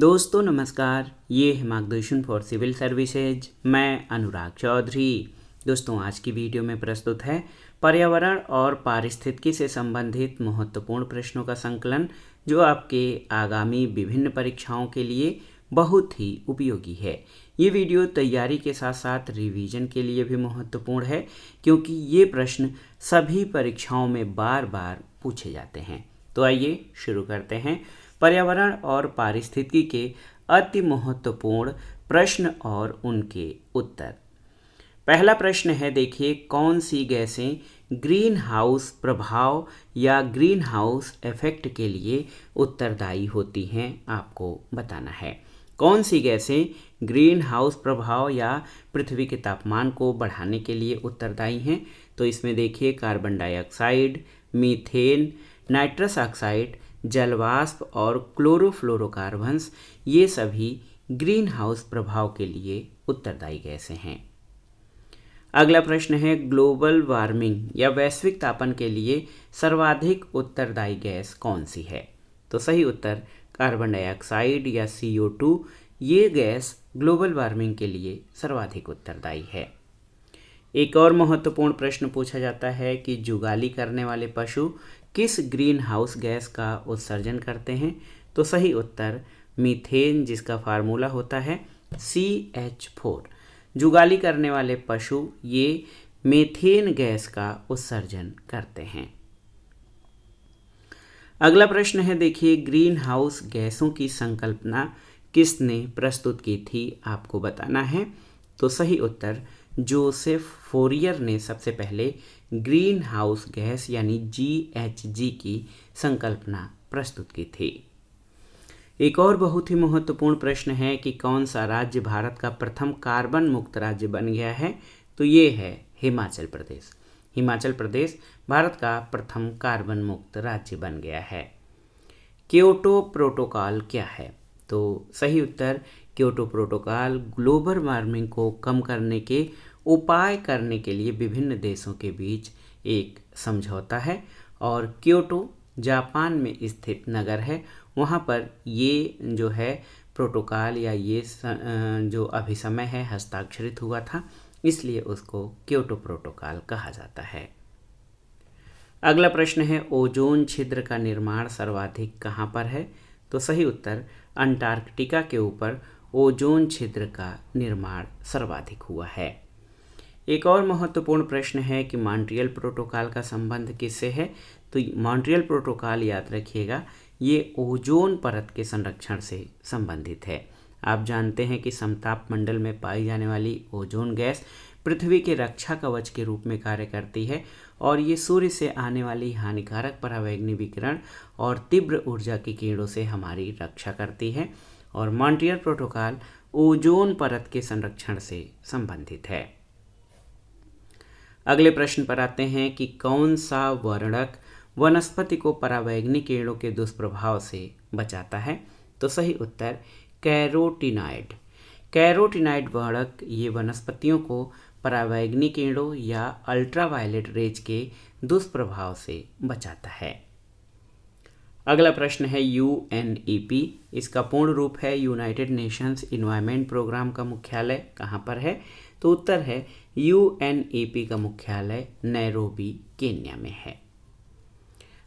दोस्तों नमस्कार, ये है मार्गदर्शन फॉर सिविल सर्विसेज। मैं अनुराग चौधरी। दोस्तों आज की वीडियो में प्रस्तुत है पर्यावरण और पारिस्थितिकी से संबंधित महत्वपूर्ण प्रश्नों का संकलन, जो आपके आगामी विभिन्न परीक्षाओं के लिए बहुत ही उपयोगी है। ये वीडियो तैयारी के साथ साथ रिवीजन के लिए भी महत्वपूर्ण है, क्योंकि ये प्रश्न सभी परीक्षाओं में बार बार पूछे जाते हैं। तो आइए शुरू करते हैं पर्यावरण और पारिस्थितिकी के अति महत्वपूर्ण प्रश्न और उनके उत्तर। पहला प्रश्न है, देखिए, कौन सी गैसें ग्रीन हाउस प्रभाव या ग्रीन हाउस इफेक्ट के लिए उत्तरदायी होती हैं, आपको बताना है। कौन सी गैसें ग्रीन हाउस प्रभाव या पृथ्वी के तापमान को बढ़ाने के लिए उत्तरदायी हैं? तो इसमें देखिए carbon dioxide, methane, nitrous oxide, जलवाष्प और क्लोरोफ्लोरोकार्बन्स, ये सभी ग्रीन हाउस प्रभाव के लिए उत्तरदायी गैसें हैं। अगला प्रश्न है, ग्लोबल वार्मिंग या वैश्विक तापन के लिए सर्वाधिक उत्तरदायी गैस कौन सी है? तो सही उत्तर कार्बन डाइऑक्साइड या CO2, ये गैस ग्लोबल वार्मिंग के लिए सर्वाधिक उत्तरदायी है। एक और महत्वपूर्ण प्रश्न पूछा जाता है कि जुगाली करने वाले पशु किस ग्रीन हाउस गैस का उत्सर्जन करते हैं? तो सही उत्तर मीथेन, जिसका फार्मूला होता है CH4। जुगाली करने वाले पशु ये मीथेन गैस का उत्सर्जन करते हैं। अगला प्रश्न है, देखिए, ग्रीन हाउस गैसों की संकल्पना किसने प्रस्तुत की थी, आपको बताना है। तो सही उत्तर जोसेफ फोरियर ने सबसे पहले ग्रीन हाउस गैस यानी GHG की संकल्पना प्रस्तुत की थी। एक और बहुत ही महत्वपूर्ण प्रश्न है कि कौन सा राज्य भारत का प्रथम कार्बन मुक्त राज्य बन गया है? तो ये है हिमाचल प्रदेश। हिमाचल प्रदेश भारत का प्रथम कार्बन मुक्त राज्य बन गया है। क्योटो प्रोटोकॉल क्या है? तो सही उत्तर क्योटो प्रोटोकॉल ग्लोबल वार्मिंग को कम करने के उपाय करने के लिए विभिन्न देशों के बीच एक समझौता है, और क्योटो जापान में स्थित नगर है, वहाँ पर ये जो है प्रोटोकॉल या ये जो अभिसमय है हस्ताक्षरित हुआ था, इसलिए उसको क्योटो प्रोटोकॉल कहा जाता है। अगला प्रश्न है, ओजोन छिद्र का निर्माण सर्वाधिक कहाँ पर है? तो सही उत्तर अंटार्कटिका के ऊपर ओजोन छिद्र का निर्माण सर्वाधिक हुआ है। एक और महत्वपूर्ण प्रश्न है कि मॉन्ट्रियल प्रोटोकॉल का संबंध किससे है? तो मॉन्ट्रियल प्रोटोकॉल याद रखिएगा, ये ओजोन परत के संरक्षण से संबंधित है। आप जानते हैं कि समताप मंडल में पाई जाने वाली ओजोन गैस पृथ्वी के रक्षा कवच के रूप में कार्य करती है, और ये सूर्य से आने वाली हानिकारक परावैंगनी विकिरण और तीव्र ऊर्जा की किरणों से हमारी रक्षा करती है, और मॉन्ट्रियल प्रोटोकॉल ओजोन परत के संरक्षण से संबंधित है। अगले प्रश्न पर आते हैं कि कौन सा वर्णक वनस्पति को परावैंगनी किरणों के दुष्प्रभाव से बचाता है? तो सही उत्तर कैरोटीनॉइड। कैरोटीनॉइड वर्णक ये वनस्पतियों को परावैंगनी किरणों या अल्ट्रावायलेट रेज के दुष्प्रभाव से बचाता है। अगला प्रश्न है, UNEP, इसका पूर्ण रूप है यूनाइटेड नेशंस इन्वायरमेंट प्रोग्राम का मुख्यालय कहाँ पर है? तो उत्तर है UNEP का मुख्यालय नैरोबी, केन्या में है।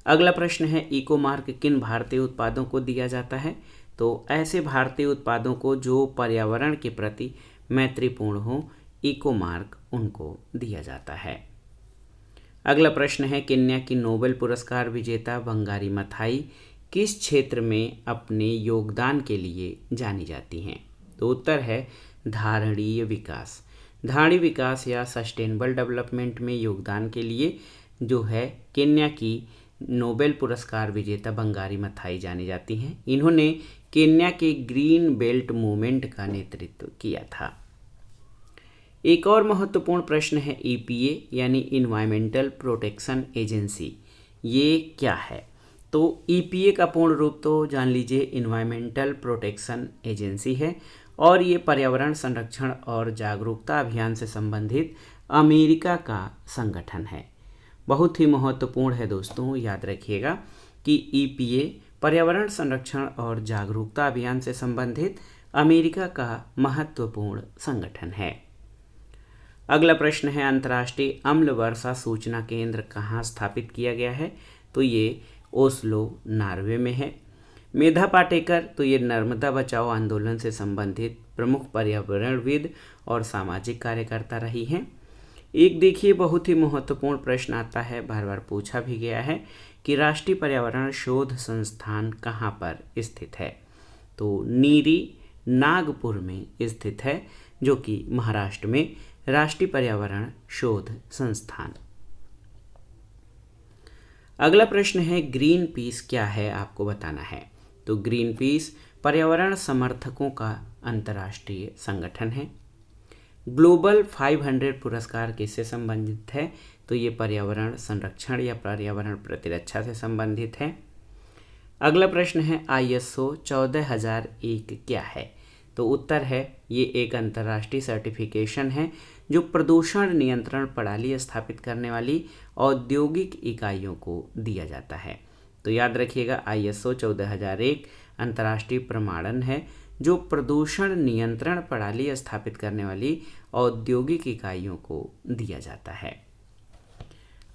अगला प्रश्न है, इको मार्क किन भारतीय उत्पादों को दिया जाता है? तो ऐसे भारतीय उत्पादों को जो पर्यावरण के प्रति मैत्रीपूर्ण हो, इको मार्क उनको दिया जाता है। अगला प्रश्न है, केन्या की नोबेल पुरस्कार विजेता वंगारी मथाई किस क्षेत्र में अपने योगदान के लिए जानी जाती हैं? तो उत्तर है धारणीय विकास। धारणीय विकास या सस्टेनेबल डेवलपमेंट में योगदान के लिए जो है केन्या की नोबेल पुरस्कार विजेता वंगारी मथाई जानी जाती हैं। इन्होंने केन्या के ग्रीन बेल्ट मूवमेंट का नेतृत्व किया था। एक और महत्वपूर्ण प्रश्न है, EPA यानी इन्वायरमेंटल प्रोटेक्शन एजेंसी, ये क्या है? तो EPA का पूर्ण रूप तो जान लीजिए, इन्वायरमेंटल प्रोटेक्शन एजेंसी है, और ये पर्यावरण संरक्षण और जागरूकता अभियान से संबंधित अमेरिका का संगठन है। बहुत ही महत्वपूर्ण है दोस्तों, याद रखिएगा कि EPA पर्यावरण संरक्षण और जागरूकता अभियान से संबंधित अमेरिका का महत्वपूर्ण संगठन है। अगला प्रश्न है, अंतर्राष्ट्रीय अम्ल वर्षा सूचना केंद्र कहाँ स्थापित किया गया है? तो ये ओस्लो, नॉर्वे में है। मेधा पाटेकर, तो ये नर्मदा बचाओ आंदोलन से संबंधित प्रमुख पर्यावरणविद और सामाजिक कार्यकर्ता रही हैं। एक देखिए बहुत ही महत्वपूर्ण प्रश्न आता है, बार बार पूछा भी गया है कि राष्ट्रीय पर्यावरण शोध संस्थान कहाँ पर स्थित है? तो नीरी, नागपुर में स्थित है, जो कि महाराष्ट्र में राष्ट्रीय पर्यावरण शोध संस्थान। अगला प्रश्न है, ग्रीन पीस क्या है? आपको बताना है। तो ग्रीन पीस पर्यावरण समर्थकों का अंतर्राष्ट्रीय संगठन है। ग्लोबल 500 पुरस्कार किससे संबंधित है? तो ये पर्यावरण संरक्षण या पर्यावरण प्रतिरक्षा से संबंधित है। अगला प्रश्न है, ISO 14001 क्या है? तो उत्तर है, ये एक अंतर्राष्ट्रीय सर्टिफिकेशन है जो प्रदूषण नियंत्रण प्रणाली स्थापित करने वाली औद्योगिक इकाइयों को दिया जाता है। तो याद रखिएगा, ISO 14001 अंतर्राष्ट्रीय प्रमाणन है जो प्रदूषण नियंत्रण प्रणाली स्थापित करने वाली औद्योगिक इकाइयों को दिया जाता है।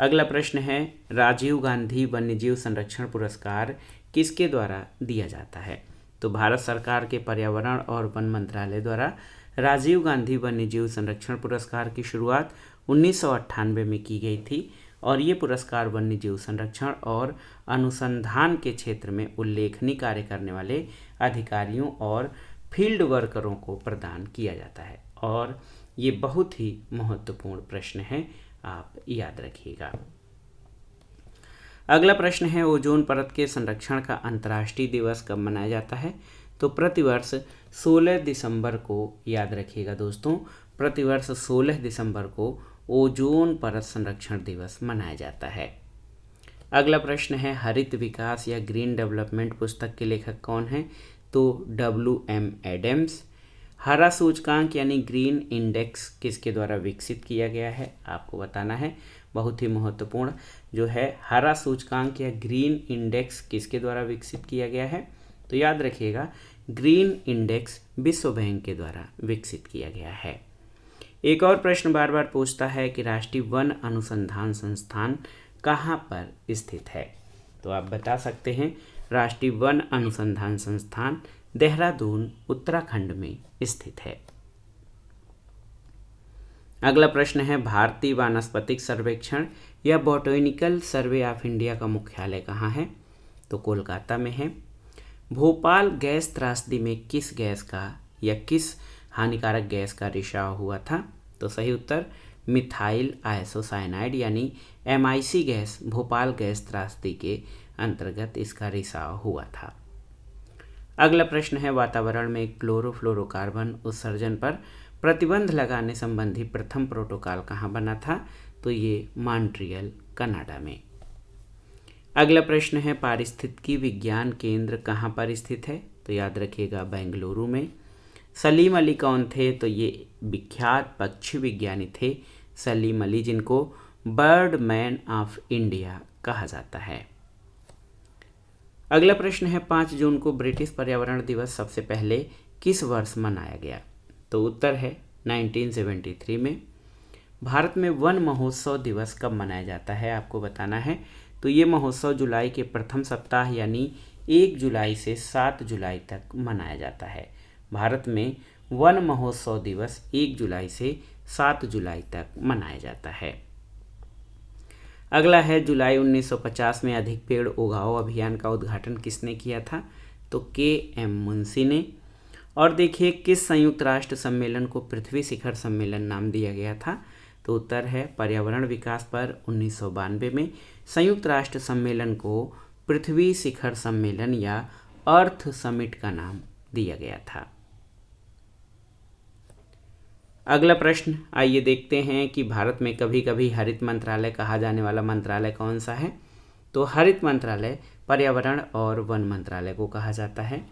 अगला प्रश्न है, राजीव गांधी वन्यजीव संरक्षण पुरस्कार किसके द्वारा दिया जाता है? तो भारत सरकार के पर्यावरण और वन मंत्रालय द्वारा राजीव गांधी वन्यजीव संरक्षण पुरस्कार की शुरुआत 1998 में की गई थी और ये पुरस्कार वन्यजीव संरक्षण और अनुसंधान के क्षेत्र में उल्लेखनीय कार्य करने वाले अधिकारियों और फील्ड वर्करों को प्रदान किया जाता है। और ये बहुत ही महत्वपूर्ण प्रश्न है, आप याद रखिएगा। अगला प्रश्न है, ओजोन परत के संरक्षण का अंतर्राष्ट्रीय दिवस कब मनाया जाता है? तो प्रतिवर्ष 16 दिसंबर को, याद रखिएगा दोस्तों, प्रतिवर्ष 16 दिसंबर को ओजोन परत संरक्षण दिवस मनाया जाता है। अगला प्रश्न है, हरित विकास या ग्रीन डेवलपमेंट पुस्तक के लेखक कौन हैं? तो WM एडम्स। हरा सूचकांक यानी ग्रीन इंडेक्स किसके द्वारा विकसित किया गया है? आपको बताना है, बहुत ही महत्वपूर्ण जो है हरा सूचकांक या ग्रीन इंडेक्स किसके द्वारा विकसित किया गया है? तो याद रखिएगा, ग्रीन इंडेक्स विश्व बैंक के द्वारा विकसित किया गया है। एक और प्रश्न बार बार पूछता है कि राष्ट्रीय वन अनुसंधान संस्थान कहाँ पर स्थित है? तो आप बता सकते हैं, राष्ट्रीय वन अनुसंधान संस्थान देहरादून, उत्तराखंड में स्थित है। अगला प्रश्न है, भारतीय वानस्पतिक सर्वेक्षण या बॉटनिकल सर्वे ऑफ इंडिया का मुख्यालय कहाँ है? तो कोलकाता में है। भोपाल गैस त्रासदी में किस गैस का या किस हानिकारक गैस का रिसाव हुआ था? तो सही उत्तर मिथाइल आइसोसाइनाइड यानी MIC गैस भोपाल गैस त्रासदी के अंतर्गत इसका रिसाव हुआ था। अगला प्रश्न है, वातावरण में क्लोरोफ्लोरोकार्बन उत्सर्जन पर प्रतिबंध लगाने संबंधी प्रथम प्रोटोकॉल कहाँ बना था? तो ये मॉन्ट्रियल, कनाडा में। अगला प्रश्न है, पारिस्थितिकी विज्ञान केंद्र कहाँ पर स्थित है? तो याद रखिएगा, बेंगलुरु में। सलीम अली कौन थे? तो ये विख्यात पक्षी विज्ञानी थे सलीम अली, जिनको बर्ड मैन ऑफ इंडिया कहा जाता है। अगला प्रश्न है, 5 जून को ब्रिटिश पर्यावरण दिवस सबसे पहले किस वर्ष मनाया गया? तो उत्तर है 1973 में। भारत में वन महोत्सव दिवस कब मनाया जाता है? आपको बताना है। तो ये महोत्सव जुलाई के प्रथम सप्ताह यानी 1 जुलाई से 7 जुलाई तक मनाया जाता है। भारत में वन महोत्सव दिवस 1 जुलाई से 7 जुलाई तक मनाया जाता है। अगला है, जुलाई 1950 में अधिक पेड़ उगाओ अभियान का उद्घाटन किसने किया था? तो KM मुंशी ने। और देखिए, किस संयुक्त राष्ट्र सम्मेलन को पृथ्वी शिखर सम्मेलन नाम दिया गया था? तो उत्तर है पर्यावरण विकास पर 1992 में संयुक्त राष्ट्र सम्मेलन को पृथ्वी शिखर सम्मेलन या अर्थ समिट का नाम दिया गया था। अगला प्रश्न आइए देखते हैं कि भारत में कभी कभी हरित मंत्रालय कहा जाने वाला मंत्रालय कौन सा है? तो हरित मंत्रालय पर्यावरण और वन मंत्रालय को कहा जाता है।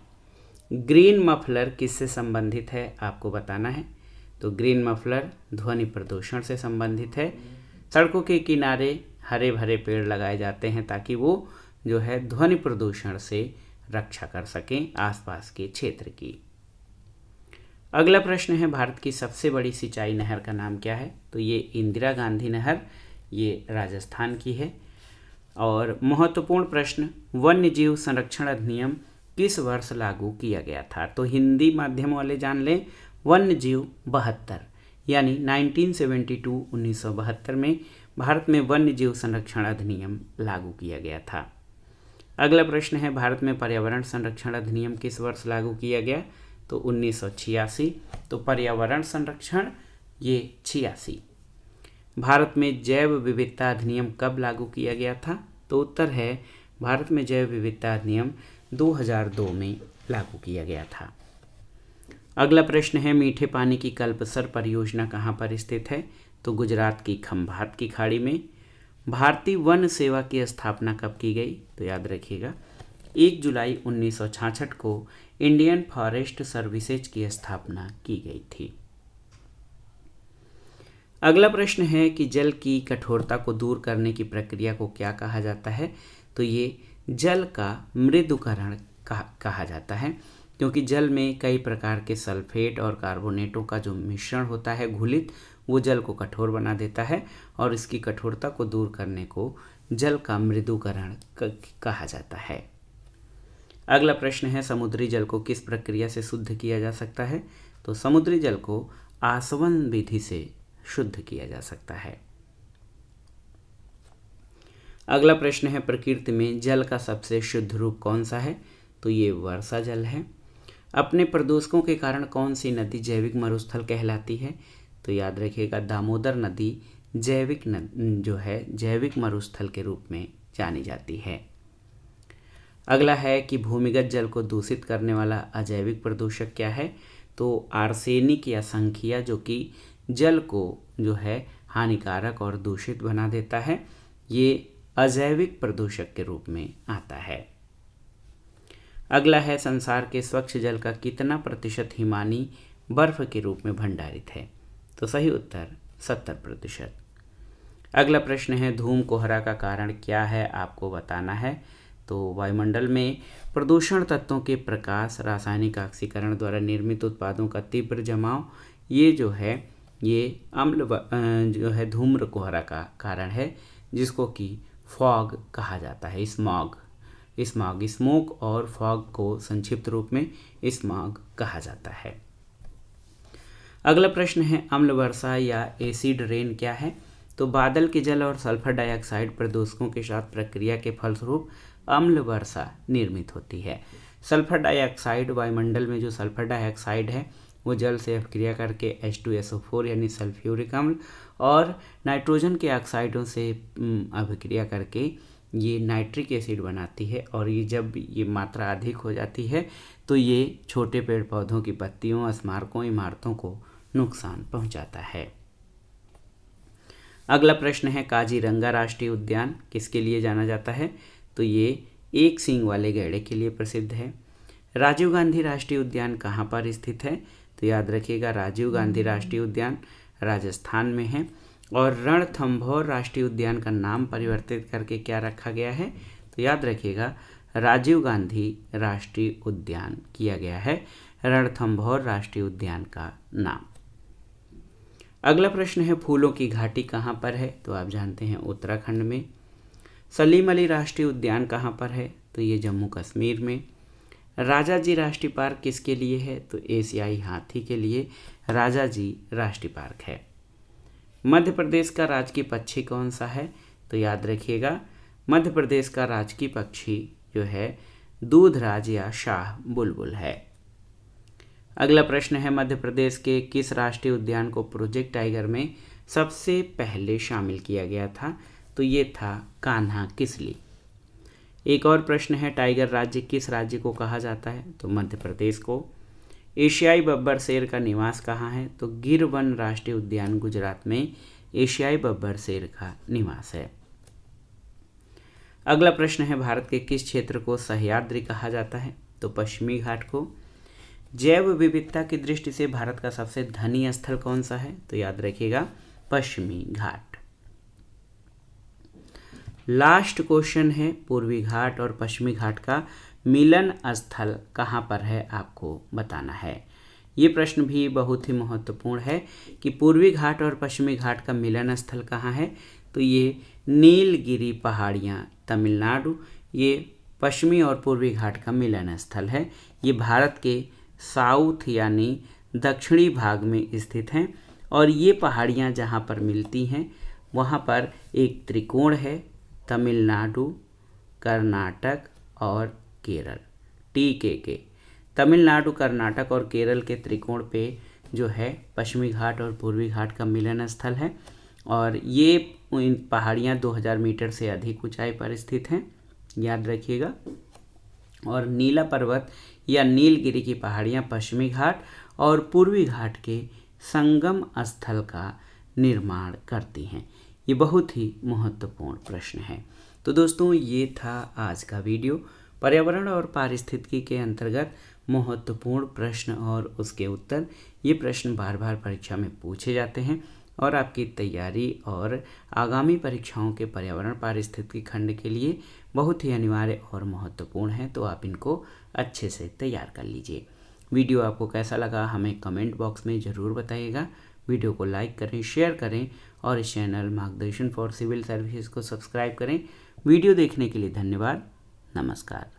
ग्रीन मफलर किससे संबंधित है? आपको बताना है। तो ग्रीन मफलर ध्वनि प्रदूषण से संबंधित है। सड़कों के किनारे हरे भरे पेड़ लगाए जाते हैं ताकि वो जो है ध्वनि प्रदूषण से रक्षा कर सकें आसपास के क्षेत्र की। अगला प्रश्न है, भारत की सबसे बड़ी सिंचाई नहर का नाम क्या है? तो ये इंदिरा गांधी नहर, ये राजस्थान की है। और महत्वपूर्ण प्रश्न, वन्य जीव संरक्षण अधिनियम किस वर्ष लागू किया गया था? तो हिंदी माध्यम वाले जान लें, वन्य जीव 72 यानी 1972 में भारत में वन्य जीव संरक्षण अधिनियम लागू किया गया था। अगला प्रश्न है, भारत में पर्यावरण संरक्षण अधिनियम किस वर्ष लागू किया गया? तो 1986। तो पर्यावरण संरक्षण ये 86। भारत में जैव विविधता अधिनियम कब लागू किया गया था? तो उत्तर है, भारत में जैव विविधता अधिनियम 2002 में लागू किया गया था। अगला प्रश्न है, मीठे पानी की कल्पसर परियोजना कहाँ पर स्थित है? तो गुजरात की खंभात की खाड़ी में। भारतीय वन सेवा की स्थापना कब की गई? तो याद रखिएगा 1 जुलाई 1966 को इंडियन फॉरेस्ट सर्विसेज की स्थापना की गई थी। अगला प्रश्न है कि जल की कठोरता को दूर करने की प्रक्रिया को क्या कहा जाता है? तो ये जल का मृदुकरण कहा जाता है, क्योंकि जल में कई प्रकार के सल्फेट और कार्बोनेटों का जो मिश्रण होता है घुलित, वो जल को कठोर बना देता है और इसकी कठोरता को दूर करने को जल का मृदुकरण कहा जाता है। अगला प्रश्न है, समुद्री जल को किस प्रक्रिया से शुद्ध किया जा सकता है? तो समुद्री जल को आसवन विधि से शुद्ध किया जा सकता है। अगला प्रश्न है, प्रकृति में जल का सबसे शुद्ध रूप कौन सा है? तो ये वर्षा जल है। अपने प्रदूषकों के कारण कौन सी नदी जैविक मरुस्थल कहलाती है? तो याद रखिएगा दामोदर नदी जैविक मरुस्थल के रूप में जानी जाती है। अगला है कि भूमिगत जल को दूषित करने वाला अजैविक प्रदूषक क्या है? तो आर्सेनिक या संखिया, जो कि जल को हानिकारक और दूषित बना देता है, ये अजैविक प्रदूषक के रूप में आता है। अगला है, संसार के स्वच्छ जल का कितना प्रतिशत हिमानी बर्फ के रूप में भंडारित है? तो सही उत्तर 70%। अगला प्रश्न है, धूम कोहरा का कारण क्या है, आपको बताना है। तो वायुमंडल में प्रदूषण तत्वों के प्रकाश, रासायनिक ऑक्सीकरण द्वारा निर्मित उत्पादों का तीव्र जमाव, ये अम्ल धूम्र कोहरा का कारण है, जिसको कि फॉग कहा जाता है। स्मोक और फॉग को संक्षिप्त रूप में स्मॉग कहा जाता है। अगला प्रश्न है, अम्ल वर्षा या एसिड रेन क्या है? तो बादल के जल और सल्फर डाइऑक्साइड प्रदूषकों के साथ प्रक्रिया के फलस्वरूप अम्ल वर्षा निर्मित होती है। सल्फर डाइऑक्साइड, वायुमंडल में जो सल्फर डाइऑक्साइड है वो जल से अभिक्रिया करके H2SO4 यानी सल्फ्यूरिक अम्ल और नाइट्रोजन के ऑक्साइडों से अभिक्रिया करके ये नाइट्रिक एसिड बनाती है। और ये जब ये मात्रा अधिक हो जाती है तो ये छोटे पेड़ पौधों की पत्तियों, स्मारकों, इमारतों को नुकसान पहुंचाता है। अगला प्रश्न है, काजीरंगा राष्ट्रीय उद्यान किसके लिए जाना जाता है? तो ये एक सींग वाले गैंडे के लिए प्रसिद्ध है। राजीव गांधी राष्ट्रीय उद्यान कहाँ पर स्थित है? तो याद रखिएगा राजीव गांधी राष्ट्रीय उद्यान राजस्थान में है। और रणथंभौर राष्ट्रीय उद्यान का नाम परिवर्तित करके क्या रखा गया है? तो याद रखिएगा राजीव गांधी राष्ट्रीय उद्यान किया गया है रणथंभौर राष्ट्रीय उद्यान का नाम। अगला प्रश्न है, फूलों की घाटी कहाँ पर है? तो आप जानते हैं उत्तराखंड में। सलीम अली राष्ट्रीय उद्यान कहाँ पर है? तो ये जम्मू कश्मीर में। राजा जी राष्ट्रीय पार्क किसके लिए है? तो एशियाई हाथी के लिए राजा जी राष्ट्रीय पार्क है। मध्य प्रदेश का राजकीय पक्षी कौन सा है? तो याद रखिएगा मध्य प्रदेश का राजकीय पक्षी जो है दूधराज या शाह बुलबुल है। अगला प्रश्न है, मध्य प्रदेश के किस राष्ट्रीय उद्यान को प्रोजेक्ट टाइगर में सबसे पहले शामिल किया गया था? तो ये था कान्हा किसली। एक और प्रश्न है, टाइगर राज्य किस राज्य को कहा जाता है? तो मध्य प्रदेश को। एशियाई बब्बर शेर का निवास कहाँ है? तो गिर वन राष्ट्रीय उद्यान गुजरात में एशियाई बब्बर शेर का निवास है। अगला प्रश्न है, भारत के किस क्षेत्र को सह्याद्री कहा जाता है? तो पश्चिमी घाट को। जैव विविधता की दृष्टि से भारत का सबसे धनी स्थल कौन सा है? तो याद रखिएगा पश्चिमी घाट। लास्ट क्वेश्चन है, पूर्वी घाट और पश्चिमी घाट का मिलन स्थल कहाँ पर है आपको बताना है। ये प्रश्न भी बहुत ही महत्वपूर्ण है कि पूर्वी घाट और पश्चिमी घाट का मिलन स्थल कहाँ है, तो ये नीलगिरी पहाड़ियाँ तमिलनाडु, ये पश्चिमी और पूर्वी घाट का मिलन स्थल है। ये भारत के साउथ यानी दक्षिणी भाग में स्थित हैं और ये पहाड़ियाँ जहाँ पर मिलती हैं वहाँ पर एक त्रिकोण है, तमिलनाडु, कर्नाटक और केरल, TKK। तमिलनाडु, कर्नाटक और केरल के त्रिकोण पे जो है पश्चिमी घाट और पूर्वी घाट का मिलन स्थल है और ये पहाड़ियाँ 2000 मीटर से अधिक ऊंचाई पर स्थित हैं, याद रखिएगा। और नीला पर्वत या नीलगिरी की पहाड़ियाँ पश्चिमी घाट और पूर्वी घाट के संगम स्थल का निर्माण करती हैं। ये बहुत ही महत्वपूर्ण प्रश्न है। तो दोस्तों ये था आज का वीडियो, पर्यावरण और पारिस्थितिकी के अंतर्गत महत्वपूर्ण प्रश्न और उसके उत्तर। ये प्रश्न बार बार परीक्षा में पूछे जाते हैं और आपकी तैयारी और आगामी परीक्षाओं के पर्यावरण पारिस्थितिकी खंड के लिए बहुत ही अनिवार्य और महत्वपूर्ण है, तो आप इनको अच्छे से तैयार कर लीजिए। वीडियो आपको कैसा लगा हमें कमेंट बॉक्स में ज़रूर बताइएगा। वीडियो को लाइक करें, शेयर करें और इस चैनल मार्गदर्शन फॉर सिविल सर्विसेज को सब्सक्राइब करें। वीडियो देखने के लिए धन्यवाद। नमस्कार।